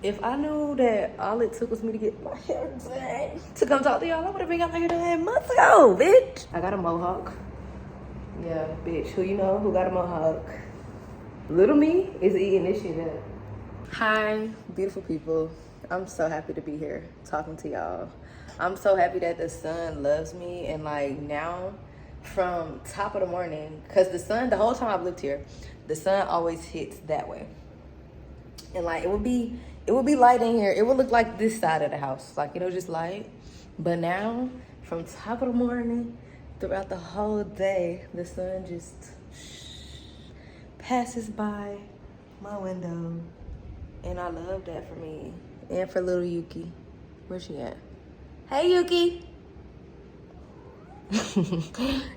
If I knew that all it took was me to get my hair done to come talk to y'all, I would have been got my hair done months ago, bitch. I got a mohawk. Yeah, bitch. Who you know who got a mohawk? Little me is eating this shit up. Hi, beautiful people. I'm so happy to be here talking to y'all. I'm so happy that the sun loves me, and like now from top of the morning, because the sun, the whole time I've lived here, the sun always hits that way. And like it would be light in here. It would look like this side of the house, like, you know, just light. But now from top of the morning throughout the whole day, the sun just passes by my window. And I love that for me. And for little Yuki. Where's she at? Hey, Yuki.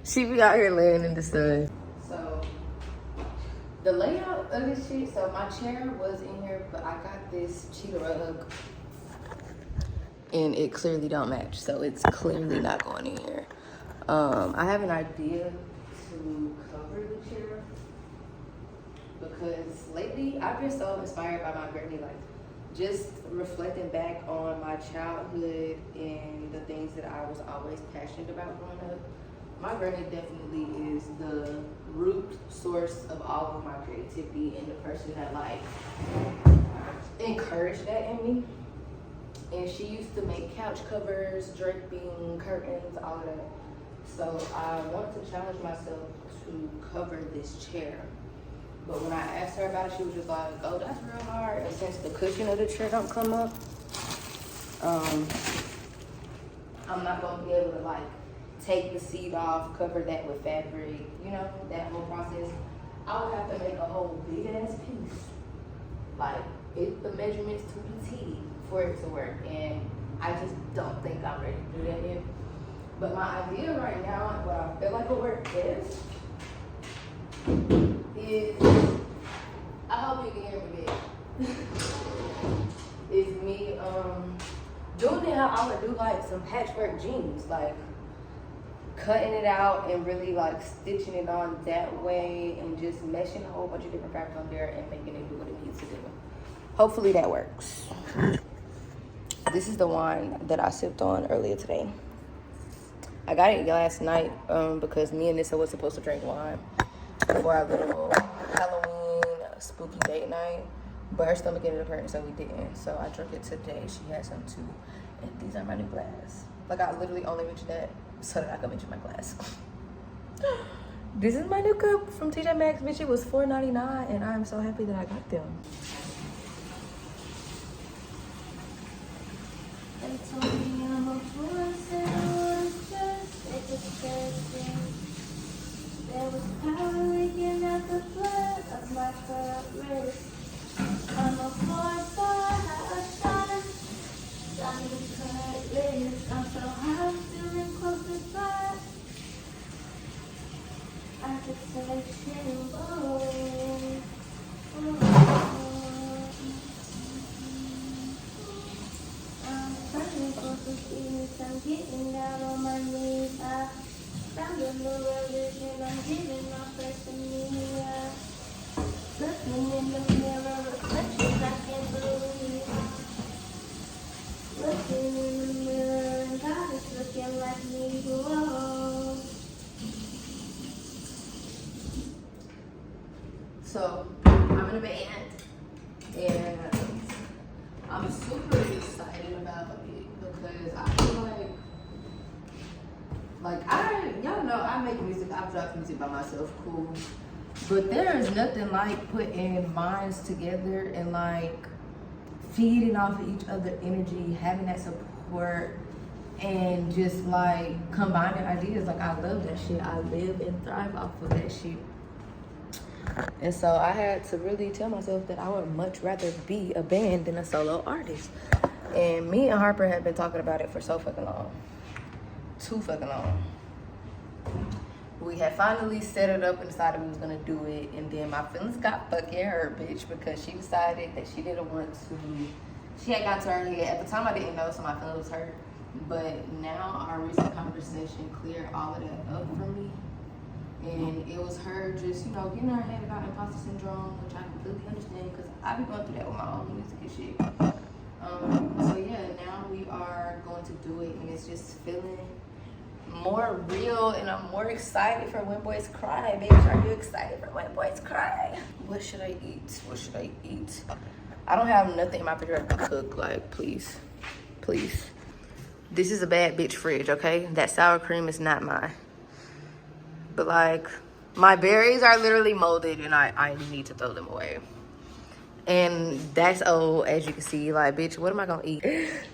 She be out here laying in the sun. So, the layout of this shit, so my chair was in here, but I got this cheetah rug. And it clearly don't match, so it's clearly not going in here. I have an idea to cover the chair. Because lately, I've been so inspired by my granny, like, just reflecting back on my childhood and the things that I was always passionate about growing up. My granny definitely is the root source of all of my creativity and the person that, like, encouraged that in me. And she used to make couch covers, draping, curtains, all of that. So I wanted to challenge myself to cover this chair. But when I asked her about it, she was just like, oh, that's real hard. And since the cushion of the chair don't come up, I'm not gonna be able to like take the seat off, cover that with fabric, you know, that whole process. I would have to make a whole big ass piece. Like, the measurements to the T for it to work. And I just don't think I'm ready to do that yet. But my idea right now, and what I feel like will work best, is, I hope you can hear me good. Is me doing it how I would do like some patchwork jeans, like cutting it out and really like stitching it on that way and just meshing a whole bunch of different fabrics on there and making it do what it needs to do. Hopefully that works. This is the wine that I sipped on earlier today. I got it last night because me and Nissa was supposed to drink wine for our little Halloween spooky date night, but her stomach ended up hurting, so we didn't. So I drank it today. She had some too, and these are my new glass. Like, I literally only mentioned that so that I could mention my glass. This is my new cup from TJ Maxx, bitch. It was $4.99, and I'm so happy that I got them. There was power leaking out the blood of my corrupt wrist. I'm a 4-star, how I shine. Diamond cut wrist. I'm so high, feeling close to God. I could say shit, oh. I'm turning for forgiveness. I'm getting down on my knees. I found a new religion, I'm giving my faith to me. Looking in the mirror, reflections I can't believe. Looking in the mirror, and God is looking like me. Whoa. So I'm in a band, and I'm super excited about it because I feel like y'all know I make music, I've dropped music by myself, cool. But there is nothing like putting minds together and like feeding off of each other energy, having that support, and just like combining ideas. Like, I love that shit. I live and thrive off of that shit. And so I had to really tell myself that I would much rather be a band than a solo artist. And me and Harper have been talking about it for so fucking long. Too fucking long. We had finally set it up and decided we was gonna do it, and then my feelings got fucking hurt, bitch, because she decided that she didn't want to. She had got to her head. At the time, I didn't know, so my feelings was hurt. But now our recent conversation cleared all of that up for me. And it was her just, you know, getting her head about imposter syndrome, which I completely understand because I be going through that with my own music and shit. So yeah, now we are going to do it, and it's just feeling more real, and I'm more excited for When Boys Cry. Bitch, are you excited for When Boys Cry? What should I eat? What should I eat? I don't have nothing in my refrigerator to cook. Like, please, please. This is a bad bitch fridge, okay? That sour cream is not mine. But like, my berries are literally molded, and I need to throw them away. And that's old, as you can see. Like, bitch, what am I gonna eat?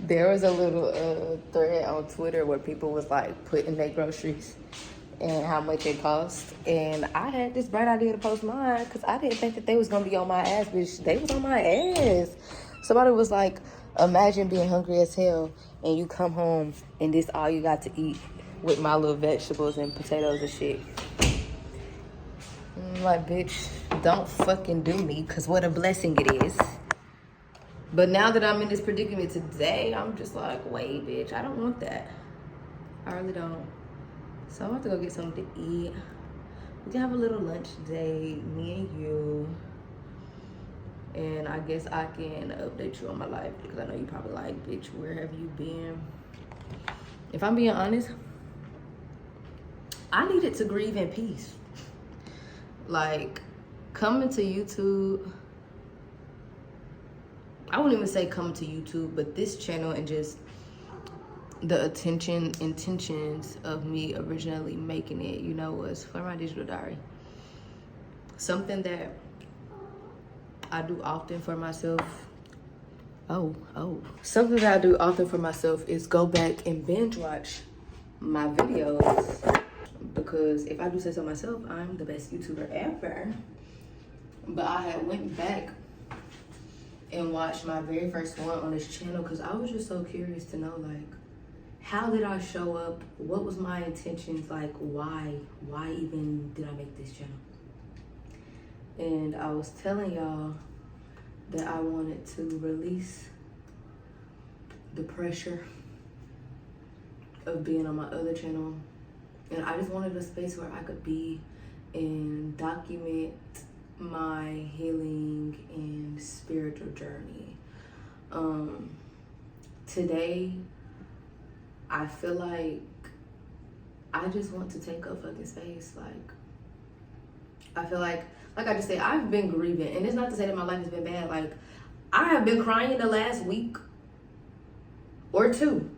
There was a little thread on Twitter where people was like putting their groceries and how much it cost. And I had this bright idea to post mine because I didn't think that they was gonna be on my ass, bitch. They was on my ass. Somebody was like, imagine being hungry as hell and you come home and this all you got to eat with my little vegetables and potatoes and shit. I'm like, bitch, don't fucking do me, because what a blessing it is. But now that I'm in this predicament today, I'm just like, wait, bitch, I don't want that. I really don't. So I'm about to go get something to eat. We can have a little lunch date, me and you. And I guess I can update you on my life, because I know you probably like, bitch, where have you been? If I'm being honest, I needed to grieve in peace. Like, coming to YouTube, I wouldn't even say coming to YouTube, but this channel and just the intentions of me originally making it, you know, was for my digital diary. Something that I do often for myself. Something that I do often for myself is go back and binge watch my videos. Because if I do say so myself, I'm the best YouTuber ever. But I had went back and watched my very first one on this channel because I was just so curious to know, like, how did I show up? What was my intentions? Like, why even did I make this channel? And I was telling y'all that I wanted to release the pressure of being on my other channel. And I just wanted a space where I could be and document my healing and spiritual journey. Today, I feel like I just want to take up fucking space. Like, I feel like I just said, I've been grieving. And it's not to say that my life has been bad. Like, I have been crying the last week or two.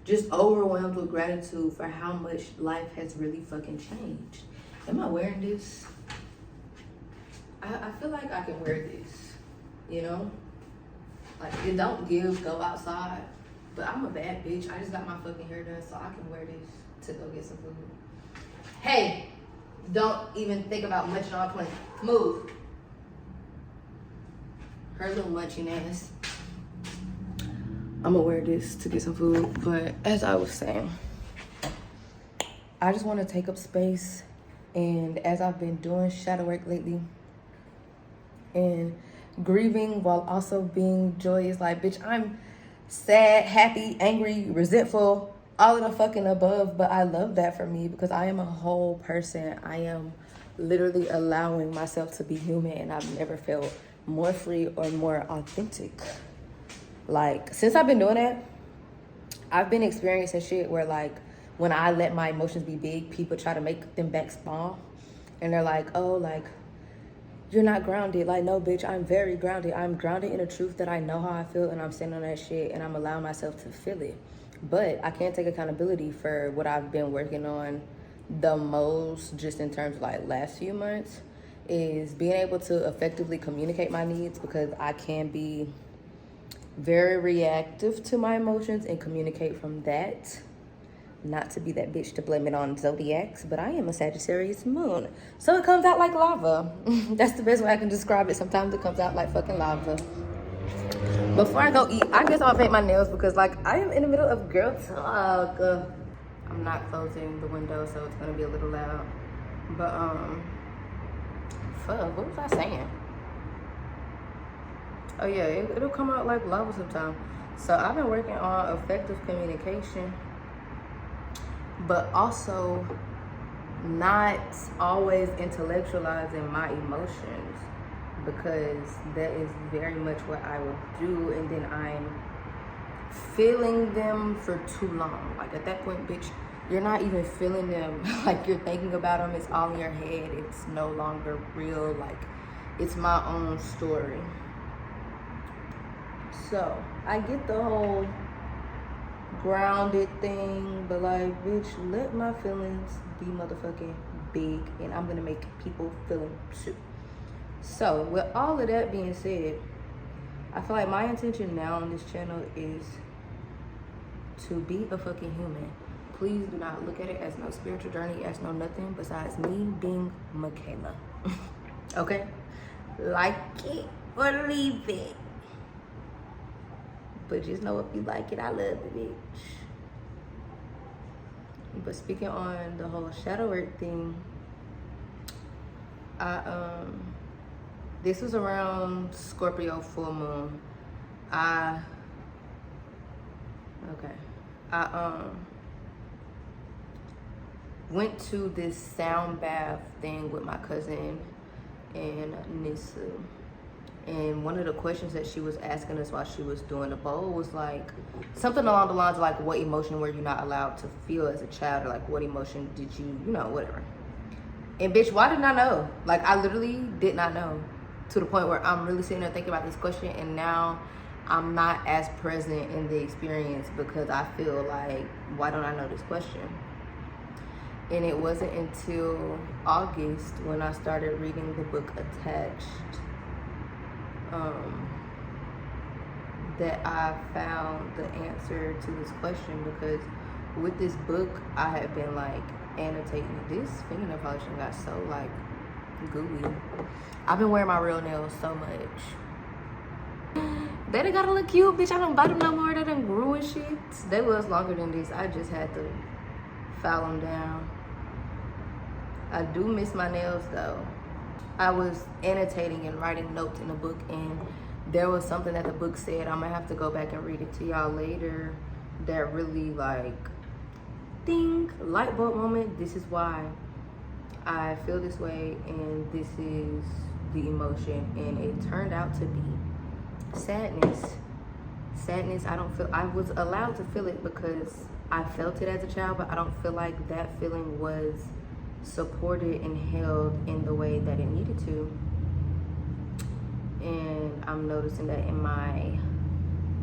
Just overwhelmed with gratitude for how much life has really fucking changed. Am I wearing this? I feel like I can wear this, you know? Like, it don't give, go outside. But I'm a bad bitch. I just got my fucking hair done, so I can wear this to go get some food. Hey, don't even think about munching on my plate. Move. Her little munching ass. I'm gonna wear this to get some food, but as I was saying, I just want to take up space, and as I've been doing shadow work lately and grieving while also being joyous, like, bitch, I'm sad, happy, angry, resentful, all of the fucking above, but I love that for me because I am a whole person. I am literally allowing myself to be human, and I've never felt more free or more authentic. Like, since I've been doing that, I've been experiencing shit where, like, when I let my emotions be big, people try to make them back small. And they're like, oh, like, you're not grounded. Like, no, bitch, I'm very grounded. I'm grounded in the truth that I know how I feel, and I'm standing on that shit, and I'm allowing myself to feel it. But I can't take accountability for what I've been working on the most, just in terms of, like, last few months, is being able to effectively communicate my needs, because I can be very reactive to my emotions and communicate from that. Not to be that bitch to blame it on zodiacs, but I am a Sagittarius moon, so it comes out like lava. That's the best way I can describe it. Sometimes it comes out like fucking lava. Before I go eat, I guess I'll paint my nails because, like, I am in the middle of girl talk. I'm not closing the window, so it's gonna be a little loud. But fuck, what was I saying? Oh yeah, it'll come out like lava sometime. So I've been working on effective communication, but also not always intellectualizing my emotions, because that is very much what I will do, and then I'm feeling them for too long. Like at that point, bitch, you're not even feeling them. Like you're thinking about them, it's all in your head, it's no longer real. Like it's my own story. So I get the whole grounded thing, but like, bitch, let my feelings be motherfucking big, and I'm gonna make people feel them too. So with all of that being said, I feel like my intention now on this channel is to be a fucking human. Please do not look at it as no spiritual journey, as no nothing besides me being MICAYLA. Okay? Like it or leave it. But just know if you like it, I love it, bitch. But speaking on the whole shadow work thing, this was around Scorpio full moon. I went to this sound bath thing with my cousin and Nissa. And one of the questions that she was asking us while she was doing the bowl was like something along the lines of like, what emotion were you not allowed to feel as a child, or like what emotion did you, whatever. And bitch, why didn't I know? Like I literally did not know, to the point where I'm really sitting there thinking about this question, and now I'm not as present in the experience because I feel like, why don't I know this question? And it wasn't until August when I started reading the book Attached that I found the answer to this question. Because with this book, I had been like annotating. This fingernail polish got so like gooey. I've been wearing my real nails so much. They done gotta look cute, bitch. I don't bite them no more. They done grew and shit. They was longer than this. I just had to file them down. I do miss my nails though. I was annotating and writing notes in the book, and there was something that the book said. I'm gonna have to go back and read it to y'all later. That really like, ding, light bulb moment. This is why I feel this way, and this is the emotion. And it turned out to be sadness. Sadness, I was allowed to feel it because I felt it as a child, but I don't feel like that feeling was supported and held in the way that it needed to. And I'm noticing that in my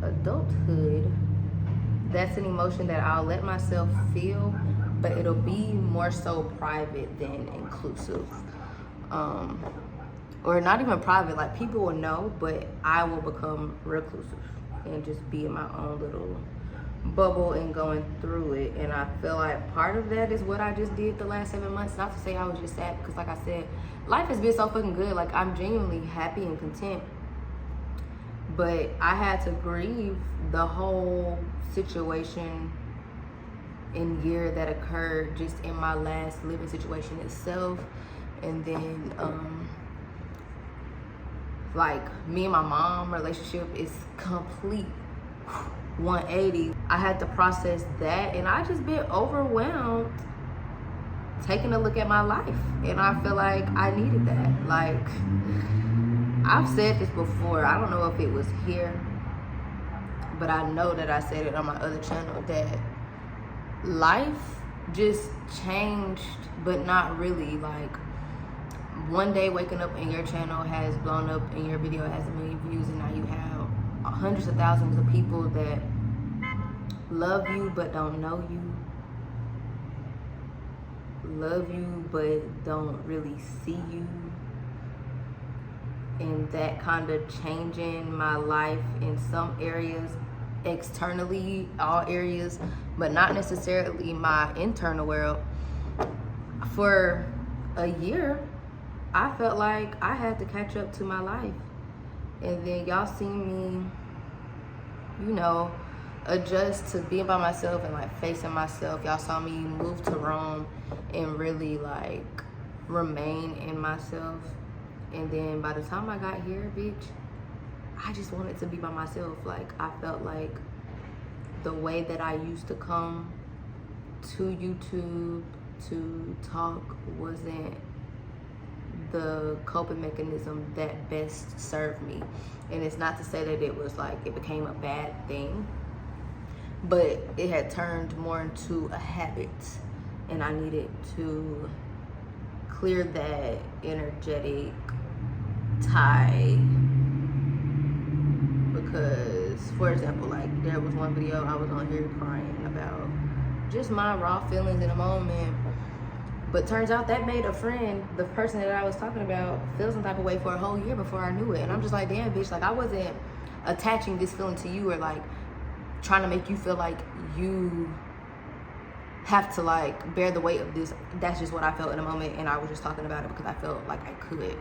adulthood, that's an emotion that I'll let myself feel, but it'll be more so private than inclusive. Or not even private, like people will know, but I will become reclusive and just be in my own little bubble and going through it. And I feel like part of that is what I just did the last 7 months. Not to say I was just sad, because like I said, life has been so fucking good. Like I'm genuinely happy and content, but I had to grieve the whole situation and year that occurred just in my last living situation itself. And then like me and my mom relationship is complete 180. I had to process that, and I just been overwhelmed taking a look at my life, and I feel like I needed that. Like I've said this before, I don't know if it was here, but I know that I said it on my other channel, that life just changed, but not really. Like one day waking up and your channel has blown up and your video has 1 million views, and now you have hundreds of thousands of people that love you but don't know you, love you but don't really see you. And that kind of changing my life in some areas, externally, all areas, but not necessarily my internal world. For a year, I felt like I had to catch up to my life. And then y'all seen me, adjust to being by myself and like facing myself. Y'all saw me move to Rome and really like remain in myself. And then by the time I got here, bitch, I just wanted to be by myself. Like I felt like the way that I used to come to YouTube to talk wasn't the coping mechanism that best served me. And it's not to say that it was like it became a bad thing, but it had turned more into a habit, and I needed to clear that energetic tie. Because, for example, like there was one video I was on here crying about just my raw feelings in a moment, but turns out that made a friend, the person that I was talking about, feel some type of way for a whole year before I knew it. And I'm just like, damn, bitch, like I wasn't attaching this feeling to you or like trying to make you feel like you have to like bear the weight of this. That's just what I felt in a moment, and I was just talking about it because I felt like I could.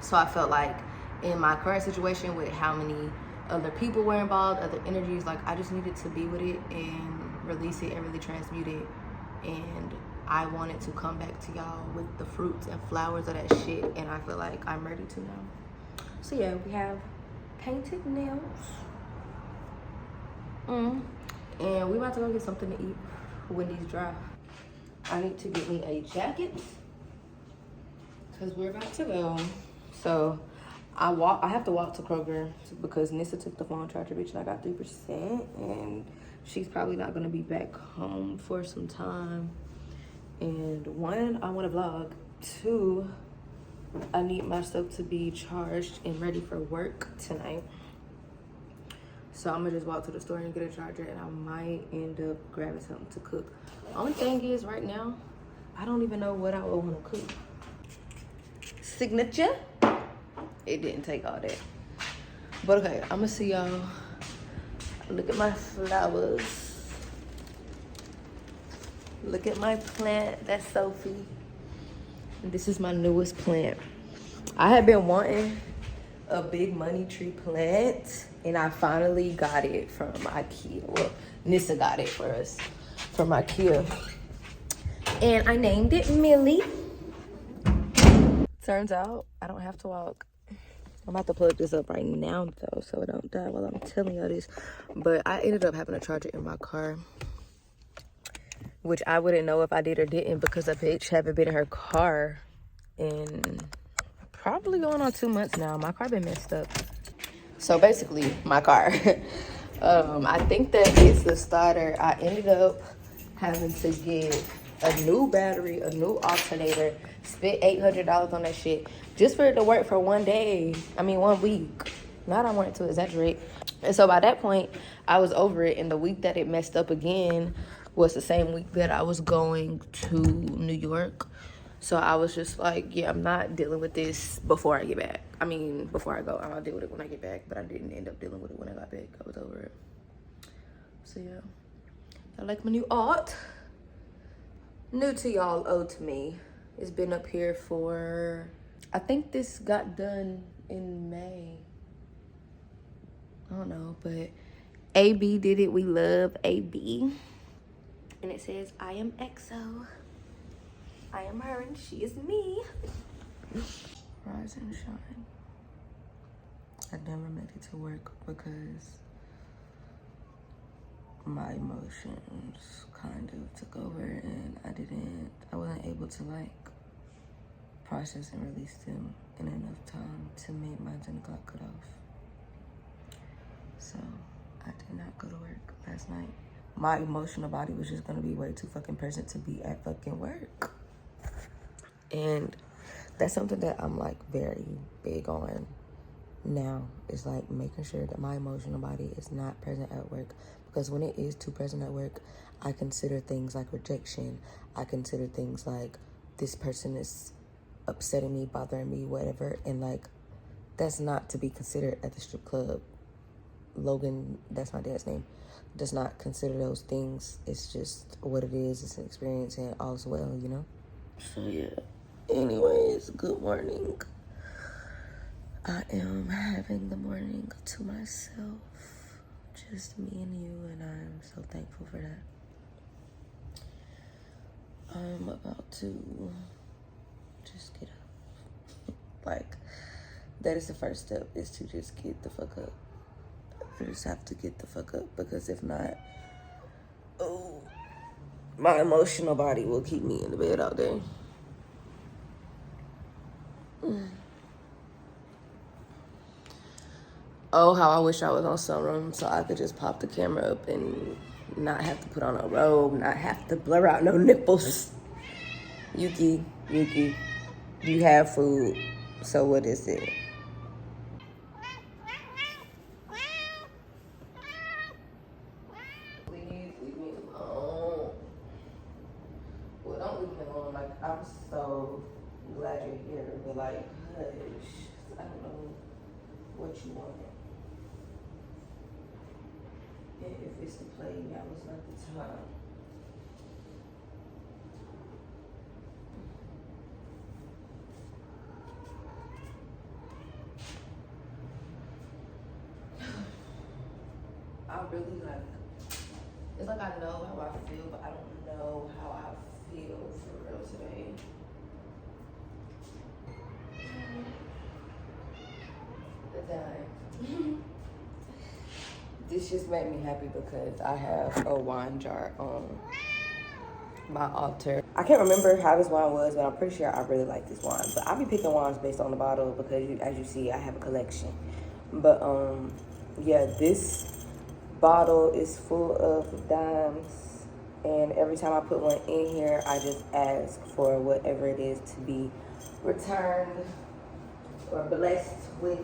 So I felt like in my current situation with how many other people were involved, other energies, like I just needed to be with it and release it and really transmute it. And I wanted to come back to y'all with the fruits and flowers of that shit, and I feel like I'm ready to now. So yeah, we have painted nails. And we about to go get something to eat when these dry. I need to get me a jacket because we're about to go. So I have to walk to Kroger because Nissa took the phone charger, bitch, and I got 3%, and she's probably not gonna be back home for some time. And one, I want to vlog. Two, I need my stuff to be charged and ready for work tonight. So I'm gonna just walk to the store and get a charger, and I might end up grabbing something to cook. Only thing is, right now, I don't even know what I would want to cook. Signature? It didn't take all that. But okay, I'm gonna see y'all. Look at my flowers. Look at my plant. That's Sophie. And this is my newest plant. I had been wanting a big money tree plant, and I finally got it from IKEA. Well, Nissa got it for us from IKEA. And I named it Millie. Turns out I don't have to walk. I'm about to plug this up right now though, so it don't die while I'm telling y'all this. But I ended up having a charger in my car, which I wouldn't know if I did or didn't because a bitch haven't been in her car in probably going on 2 months now. My car been messed up. So basically, my car. I think that it's the starter. I ended up having to get a new battery, a new alternator, spent $800 on that shit just for it to work for 1 day. I mean, 1 week. Not I wanted to exaggerate. And so by that point, I was over it. And the week that it messed up again was the same week that I was going to New York. So I was just like, yeah, I'm not dealing with this before I get back. I mean, before I go, I'll deal with it when I get back. But I didn't end up dealing with it when I got back. I was over it. So yeah. I like my new art. New to y'all, old to me. It's been up here for, I think this got done in May. I don't know, but AB did it. We love AB. And it says, I am EXO. I am her and she is me. Rise and shine. I never made it to work because my emotions kind of took over, and I wasn't able to like process and release them in enough time to make my 10 o'clock cutoff. So I did not go to work last night. My emotional body was just gonna be way too fucking present to be at fucking work. And that's something that I'm like very big on now, is like making sure that my emotional body is not present at work. Because when it is too present at work, I consider things like rejection. I consider things like this person is upsetting me, bothering me, whatever. And like, that's not to be considered at the strip club. Logan, that's my dad's name, does not consider those things. It's just what it is. It's an experience, and all's well, you know? So yeah. Anyways, good morning. I am having the morning to myself. Just me and you, and I'm so thankful for that. I'm about to just get up. Like, that is the first step, is to just get the fuck up. I just have to get the fuck up, because if not, My emotional body will keep me in the bed all day. Oh, how I wish I was on sunroom so I could just pop the camera up and not have to put on a robe, not have to blur out no nipples. Yuki, you have food, so what is it? Please leave me alone. Well, don't leave me alone. Like, I'm so glad you're here, but like, hush. I don't know what you want. And if it's to play, now is not the time. I really like, it's like I know how I feel, but I don't know how I feel for real today. This just made me happy because I have a wine jar on my altar. I can't remember how this wine was, but I'm pretty sure I really like this wine. But I'll be picking wines based on the bottle because as you see, I have a collection. But yeah, this bottle is full of dimes, and every time I put one in here, I just ask for whatever it is to be returned or blessed with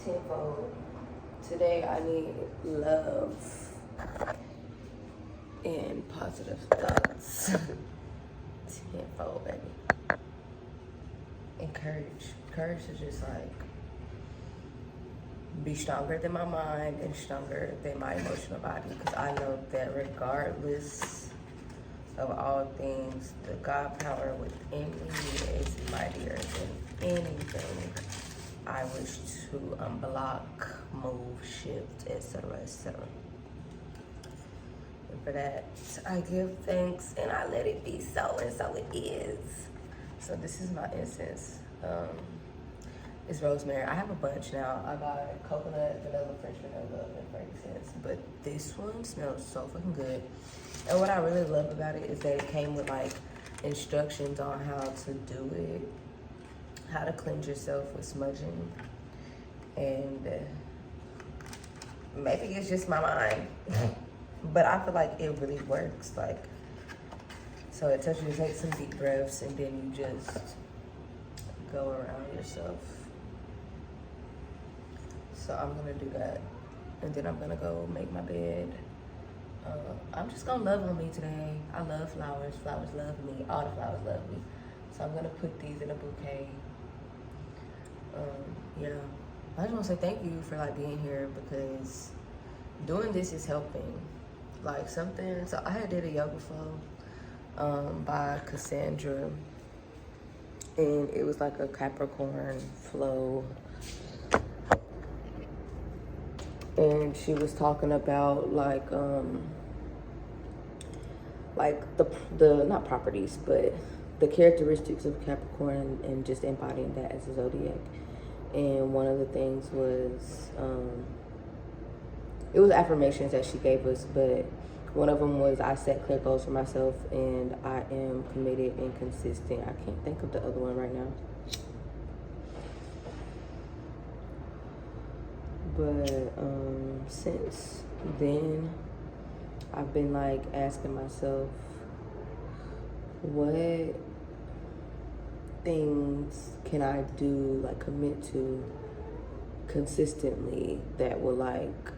tenfold. Today I need love and positive thoughts. Tenfold, baby. And courage. Courage to just like be stronger than my mind and stronger than my emotional body, because I know that regardless of all things, the God power within me is mightier than anything I wish to unblock, move, shift, etc., etc. And for that, I give thanks and I let it be so, and so it is. So this is my incense. It's rosemary. I have a bunch now. I got coconut, vanilla, French vanilla, and frankincense. But this one smells so fucking good. And what I really love about it is that it came with like instructions on how to do it, how to cleanse yourself with smudging. And maybe it's just my mind, but I feel like it really works. Like, so it tells you to take some deep breaths and then you just go around yourself. So I'm gonna do that, and then I'm gonna go make my bed. I'm just gonna love on me today. I love flowers. Flowers love me. All the flowers love me. So I'm gonna put these in a bouquet. Yeah, I just wanna say thank you for like being here, because doing this is helping. Like something, so I had did a yoga flow by Cassandra, and it was like a Capricorn flow. And she was talking about like the not properties, but the characteristics of Capricorn and just embodying that as a zodiac. And one of the things was it was affirmations that she gave us, but one of them was I set clear goals for myself and I am committed and consistent. I can't think of the other one right now. But since then, I've been like asking myself, what things can I do, like commit to consistently that will like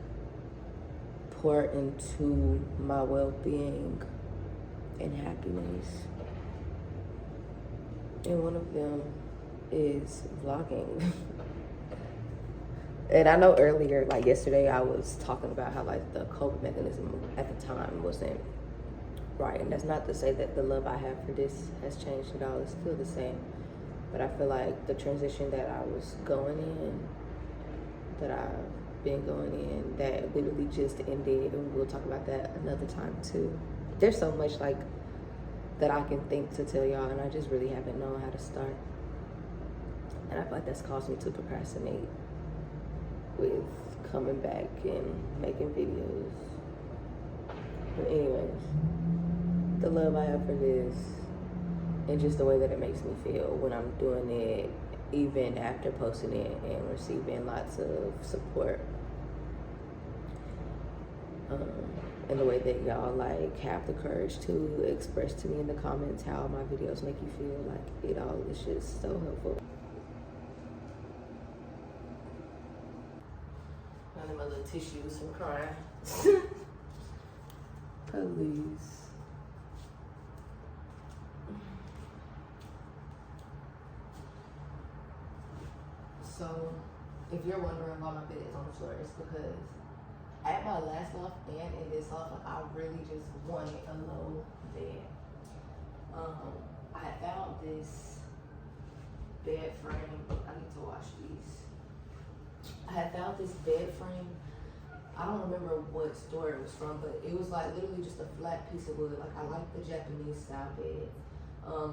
pour into my well-being and happiness. And one of them is vlogging. And I know earlier, like yesterday, I was talking about how like the coping mechanism at the time wasn't right. And that's not to say that the love I have for this has changed at all. It's still the same. But I feel like the transition that I was going in, that I've been going in, that literally just ended, and we'll talk about that another time too. There's so much like that I can think to tell y'all, and I just really haven't known how to start. And I feel like that's caused me to procrastinate with coming back and making videos. But anyways, the love I have for this and just the way that it makes me feel when I'm doing it, even after posting it and receiving lots of support. And the way that y'all like have the courage to express to me in the comments how my videos make you feel, like it all is just so helpful. None of my little tissues from crying. Please. So, if you're wondering why my bed is on the floor, it's because at my last loft and in this loft, like, I really just wanted a low bed. I had found this bed frame. I need to wash these. I had found this bed frame. I don't remember what store it was from, but it was like literally just a flat piece of wood. Like, I like the Japanese style bed.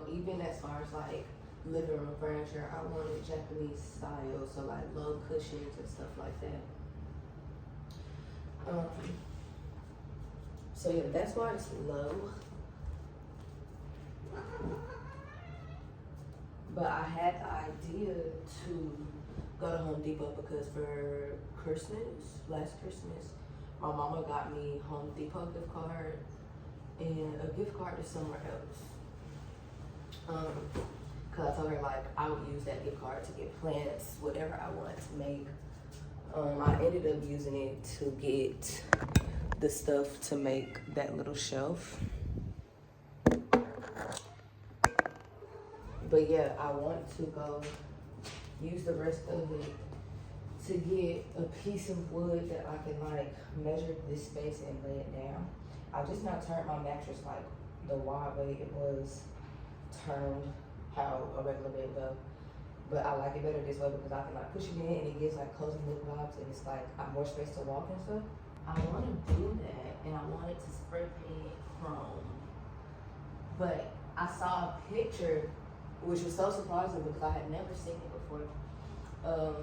Even as far as like living room furniture, I wanted Japanese style, so like low cushions and stuff like that. So yeah, that's why it's low. But I had the idea to go to Home Depot because for Christmas, last Christmas, my mama got me Home Depot gift card and a gift card to somewhere else. Cause I told her like I would use that gift card to get plants, whatever I wanted to make. I ended up using it to get the stuff to make that little shelf. But yeah, I want to go use the rest of it to get a piece of wood that I can like measure this space and lay it down. I just not turned my mattress like the wide way it was turned how a regular bed go. But I like it better this way because I can like push it in and it gives like cozy look vibes and it's like I have more space to walk and stuff. I want to do that and I wanted to spray paint chrome. But I saw a picture which was so surprising because I had never seen it before.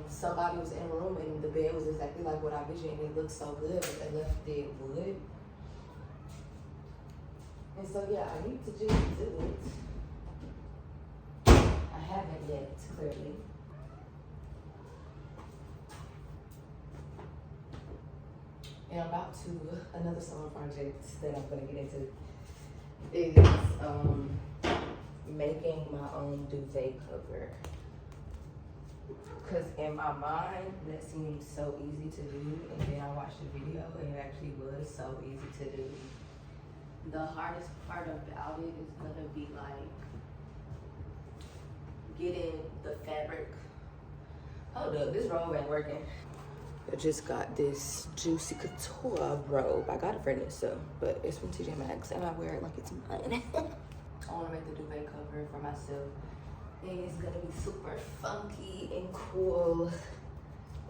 Somebody was in a room and the bed was exactly like what I envisioned and it looked so good, but they left it wood. And so yeah, I need to just do it. I haven't yet, clearly. And I'm about to, another summer project that I'm gonna get into is making my own duvet cover. Cause in my mind, that seemed so easy to do, and then I watched the video and it actually was so easy to do. The hardest part about it is gonna be like getting the fabric. Hold up, this robe ain't working. I just got this Juicy Couture robe. I got it for this, so, but it's from TJ Maxx and I wear it like it's mine. I wanna make the duvet cover for myself. And it's gonna be super funky and cool.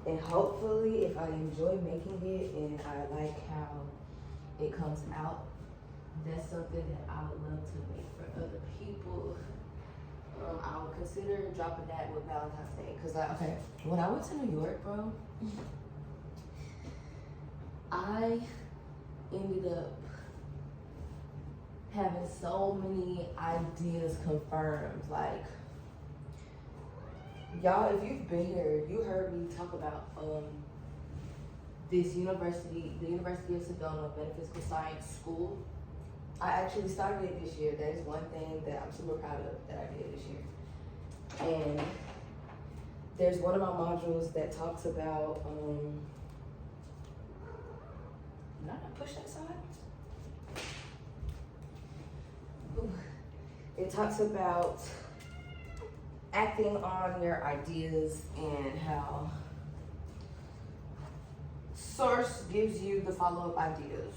And hopefully, if I enjoy making it and I like how it comes out, that's something that I would love to make for other people. I would consider dropping that with Valentine's Day. Cause like, okay, when I went to New York, bro, I ended up having so many ideas confirmed. Like, y'all, if you've been here, you heard me talk about this university, the University of Sedona Metaphysical Science School. I actually started it this year. That is one thing that I'm super proud of that I did this year. And there's one of my modules that talks about, did I not push that side? Ooh. It talks about acting on your ideas and how Source gives you the follow-up ideas.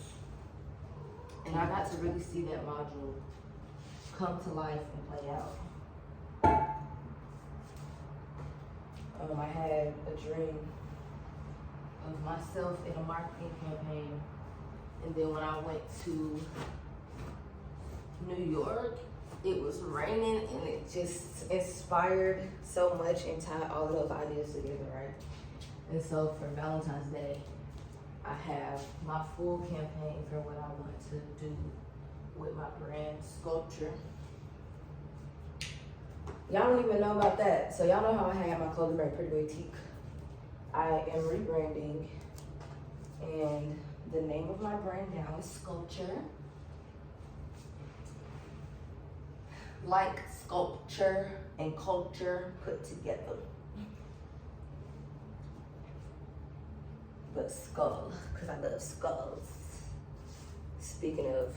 And I got to really see that module come to life and play out. I had a dream of myself in a marketing campaign. And then when I went to New York, it was raining and it just inspired so much and tied all of those ideas together, right? And so for Valentine's Day, I have my full campaign for what I want to do with my brand Sculpture. Y'all don't even know about that. So y'all know how I had my clothing brand Pretty Boutique. I am rebranding, and the name of my brand now is Sculpture. Like sculpture and culture put together. But skull, because I love skulls. Speaking of,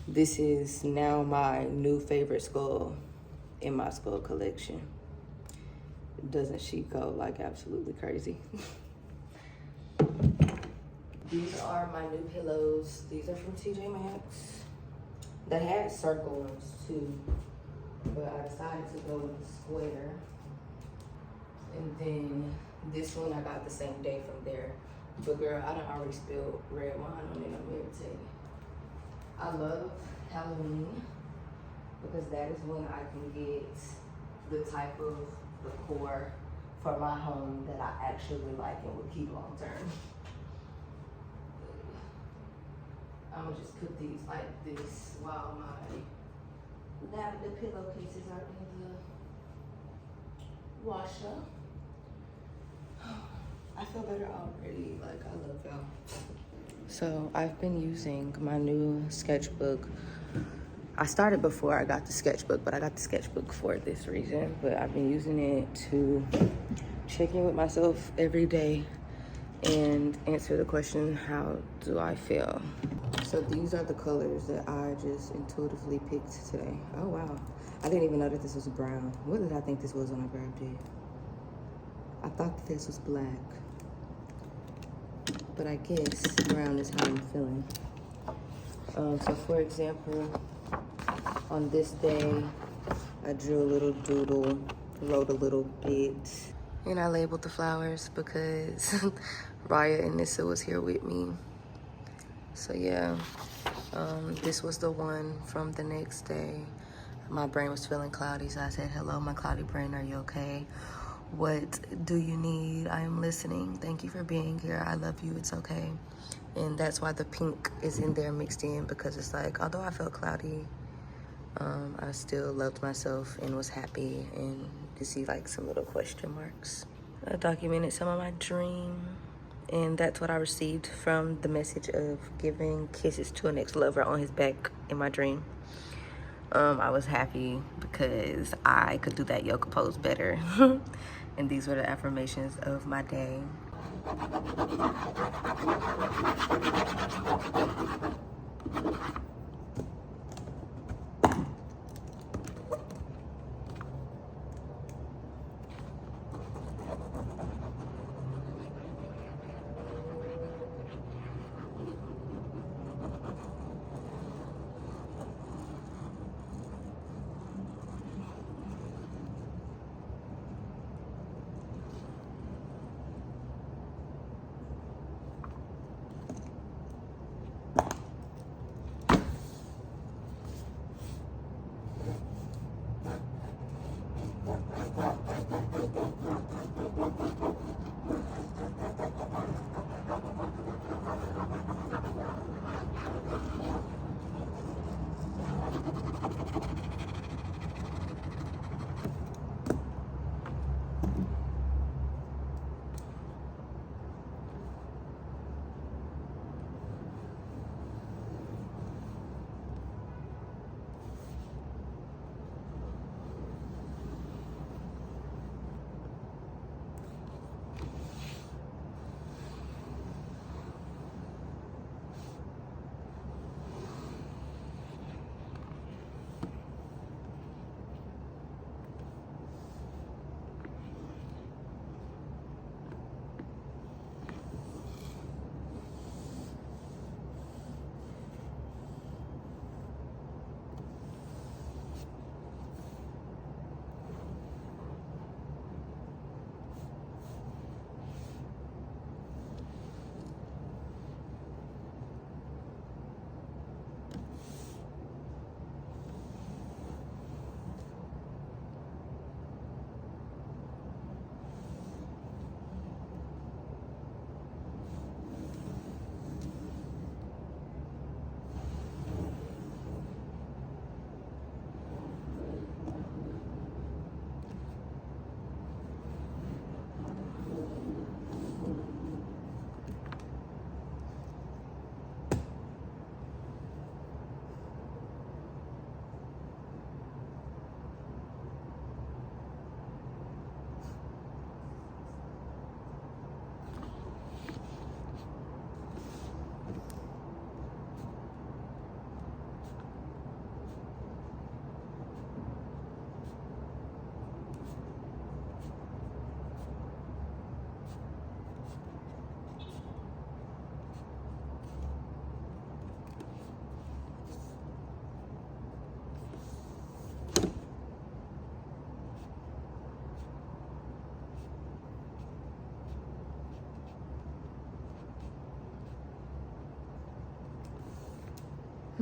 this is now my new favorite skull in my skull collection. Doesn't she go like absolutely crazy? These are my new pillows. These are from TJ Maxx. They had circle ones too, but I decided to go with the square. And then this one I got the same day from there. But girl, I done already spilled red wine on it. I'm irritated. I love Halloween because that is when I can get the type of decor for my home that I actually like and would keep long term. I'm gonna just put these like this while my lavender pillowcases are in the washer. I feel better already, like I love y'all. So I've been using my new sketchbook. I started before I got the sketchbook, but I got the sketchbook for this reason. But I've been using it to check in with myself every day and answer the question, how do I feel? So these are the colors that I just intuitively picked today. Oh wow, I didn't even know that this was brown. What did I think this was when I grabbed it? I thought that this was black, but I guess brown is how I'm feeling. So for example, on this day, I drew a little doodle, wrote a little bit, and I labeled the flowers because Raya and Nissa was here with me. So yeah, this was the one from the next day. My brain was feeling cloudy, so I said, hello, my cloudy brain, are you okay? What do you need? I am listening. Thank you for being here. I love you. It's okay. And that's why the pink is in there mixed in, because it's like, although I felt cloudy, I still loved myself and was happy. And you see like some little question marks. I documented some of my dream. And that's what I received from the message of giving kisses to an ex-lover on his back in my dream. I was happy because I could do that yoga pose better. And these were the affirmations of my day.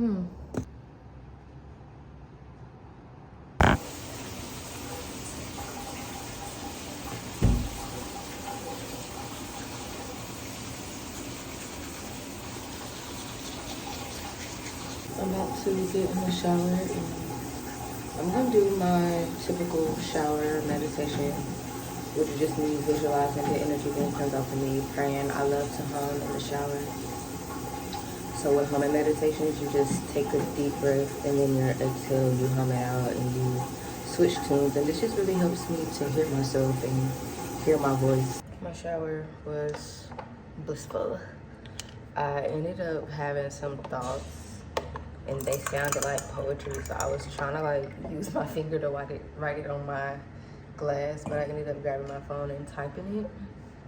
I'm about to get in the shower and I'm gonna do my typical shower meditation, which is just me visualizing the energy being comes off of me, praying. I love to hum in the shower. So with humming meditations, you just take a deep breath and then your exhale, you hum it out and you switch tunes. And this just really helps me to hear myself and hear my voice. My shower was blissful. I ended up having some thoughts and they sounded like poetry. So I was trying to like use my finger to write it on my glass, but I ended up grabbing my phone and typing it.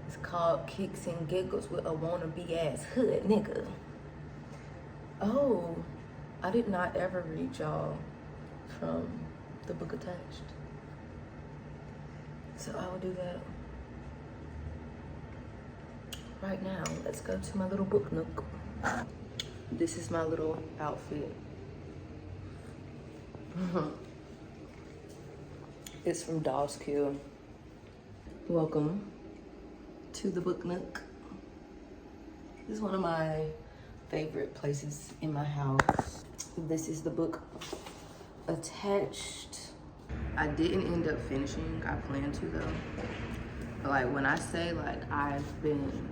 It's called Kicks and Giggles with a wannabe ass hood nigga. Oh, I did not ever read y'all from the book attached. So I will do that right now. Let's go to my little book nook. This is my little outfit. It's from Doll's Kill. Welcome to the book nook. This is one of my favorite places in my house. This is the book attached. I didn't end up finishing. I plan to though. But like when I say like I've been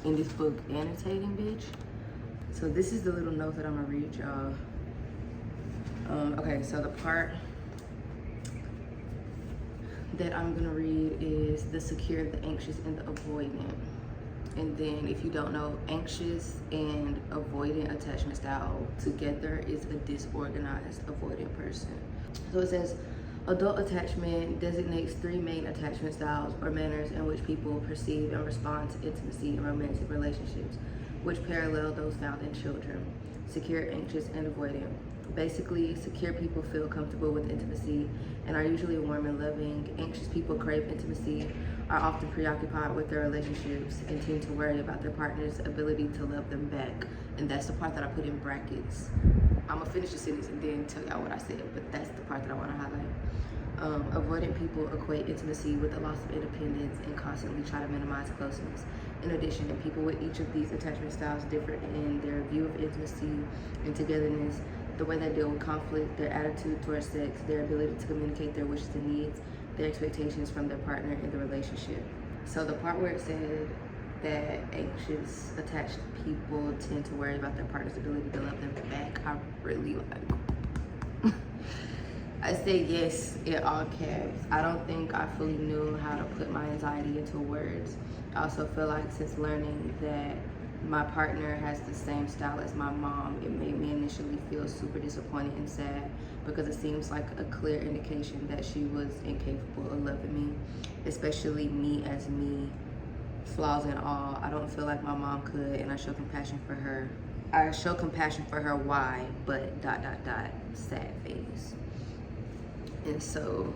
in this book annotating, bitch. So this is the little note that I'm gonna read y'all. Okay, so the part that I'm gonna read is the secure, the anxious, and the avoidant. And then if you don't know, anxious and avoidant attachment style together is a disorganized avoidant person. So it says, adult attachment designates 3 main attachment styles or manners in which people perceive and respond to intimacy in romantic relationships, which parallel those found in children. Secure, anxious, and avoidant. Basically, secure people feel comfortable with intimacy and are usually warm and loving. Anxious people crave intimacy, are often preoccupied with their relationships, and tend to worry about their partner's ability to love them back. And that's the part that I put in brackets. I'm gonna finish the sentence and then tell y'all what I said, but that's the part that I wanna highlight. Avoidant people equate intimacy with the loss of independence and constantly try to minimize closeness. In addition, people with each of these attachment styles differ in their view of intimacy and togetherness, the way they deal with conflict, their attitude towards sex, their ability to communicate their wishes and needs, their expectations from their partner in the relationship. So the part where it said that anxious attached people tend to worry about their partner's ability to love them back, I really like. I say yes in all caps. I don't think I fully knew how to put my anxiety into words. I also feel like since learning that my partner has the same style as my mom, it made me initially feel super disappointed and sad because it seems like a clear indication that she was incapable of loving me, especially me as me, flaws and all. I don't feel like my mom could, and I show compassion for her. I show compassion for her, why, but ... sad face. And so,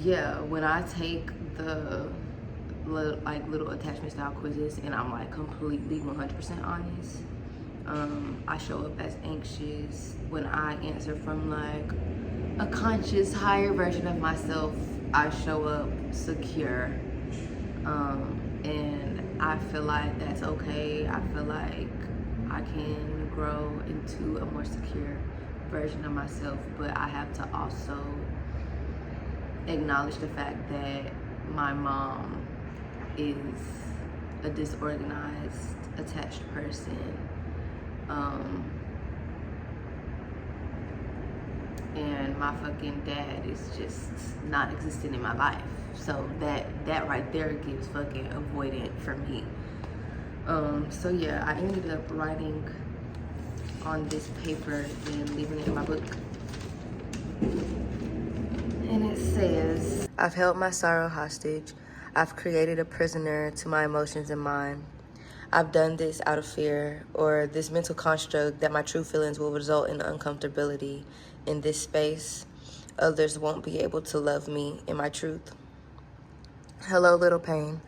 yeah, when I take the little attachment style quizzes and I'm like completely 100% honest, I show up as anxious. When I answer from like a conscious higher version of myself, I show up secure, and I feel like that's okay. I feel like I can grow into a more secure version of myself, but I have to also acknowledge the fact that my mom is a disorganized, attached person. And my fucking dad is just not existing in my life. So that right there gives fucking avoidant for me. So yeah, I ended up writing on this paper and leaving it in my book. And it says, I've held my sorrow hostage. I've created a prisoner to my emotions and mind. I've done this out of fear or this mental construct that my true feelings will result in uncomfortability in this space. Others won't be able to love me in my truth. Hello, little pain.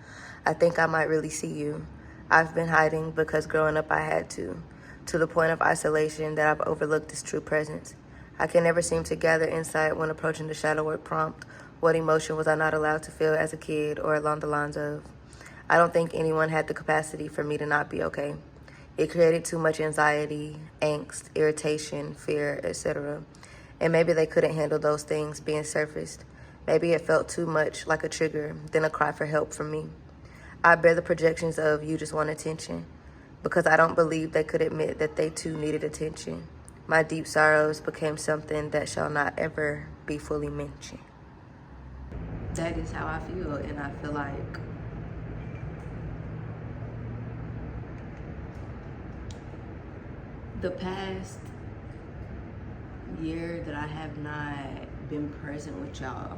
I think I might really see you. I've been hiding because growing up I had to. to the point of isolation that I've overlooked its true presence. I can never seem to gather insight when approaching the shadow work prompt. What emotion was I not allowed to feel as a kid, or along the lines of, I don't think anyone had the capacity for me to not be okay. It created too much anxiety, angst, irritation, fear, etc. And maybe they couldn't handle those things being surfaced. Maybe it felt too much like a trigger than a cry for help from me. I bear the projections of you just want attention because I don't believe they could admit that they too needed attention. My deep sorrows became something that shall not ever be fully mentioned. That is how I feel, and I feel like the past year that I have not been present with y'all,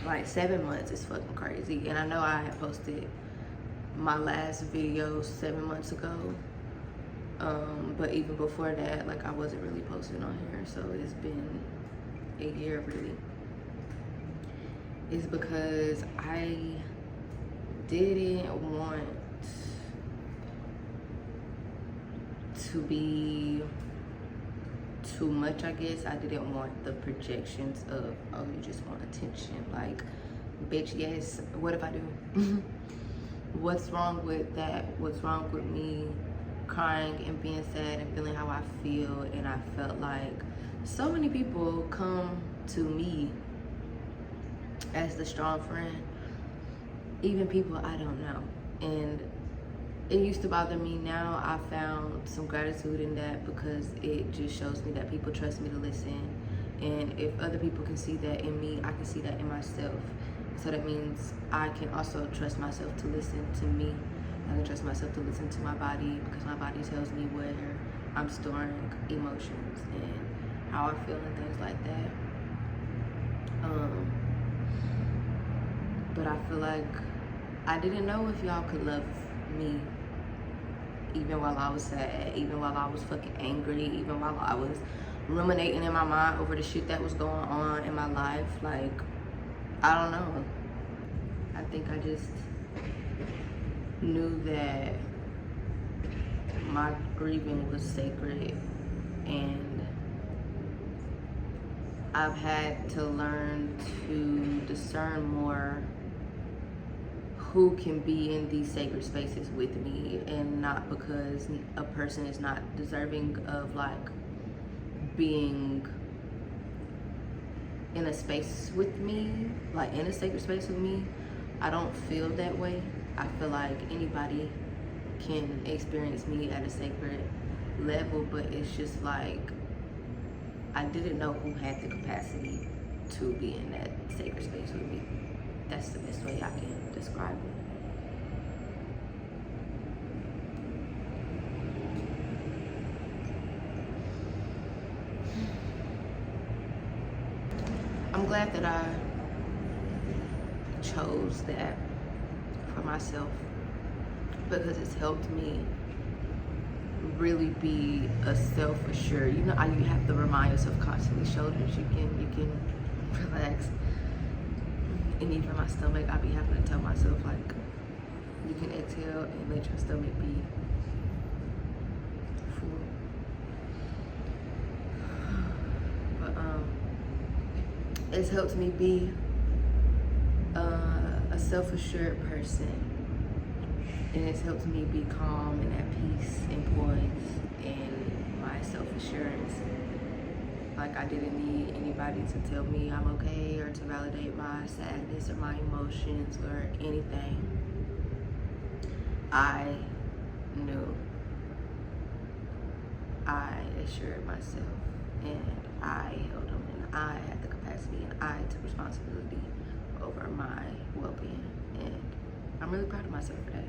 like 7 months, is fucking crazy. And I know I had posted my last video 7 months ago, but even before that, like, I wasn't really posting on here, so it's been a year really. It's because I didn't want to be too much, I guess. I didn't want the projections of, oh, you just want attention. Like, bitch, yes, what if I do? What's wrong with that? What's wrong with me crying and being sad and feeling how I feel? And I felt like so many people come to me as the strong friend, even people I don't know. And it used to bother me. Now I found some gratitude in that because it just shows me that people trust me to listen. And if other people can see that in me, I can see that in myself. So that means I can also trust myself to listen to me. I can trust myself to listen to my body because my body tells me where I'm storing emotions and how I feel and things like that. But I feel like I didn't know if y'all could love me even while I was sad, even while I was fucking angry, even while I was ruminating in my mind over the shit that was going on in my life. Like, I don't know. I think I just knew that my grieving was sacred, and I've had to learn to discern more who can be in these sacred spaces with me, and not because a person is not deserving of like being in a space with me, like in a sacred space with me. I don't feel that way. I feel like anybody can experience me at a sacred level, but it's just like I didn't know who had the capacity to be in that sacred space with me. That's the best way I can describe it. I'm glad that I chose that for myself because it's helped me really be a self-assured. You know, you have to remind yourself constantly, shoulders, you can relax. And even my stomach, I be having to tell myself, like, you can exhale and let your stomach be full. But it's helped me be a self-assured person, and it's helped me be calm and at peace and poised in my self-assurance. Like, I didn't need anybody to tell me I'm okay or to validate my sadness or my emotions or anything. I knew. I assured myself, and I held them, and I had the capacity, and I took responsibility over my well-being. And I'm really proud of myself for that.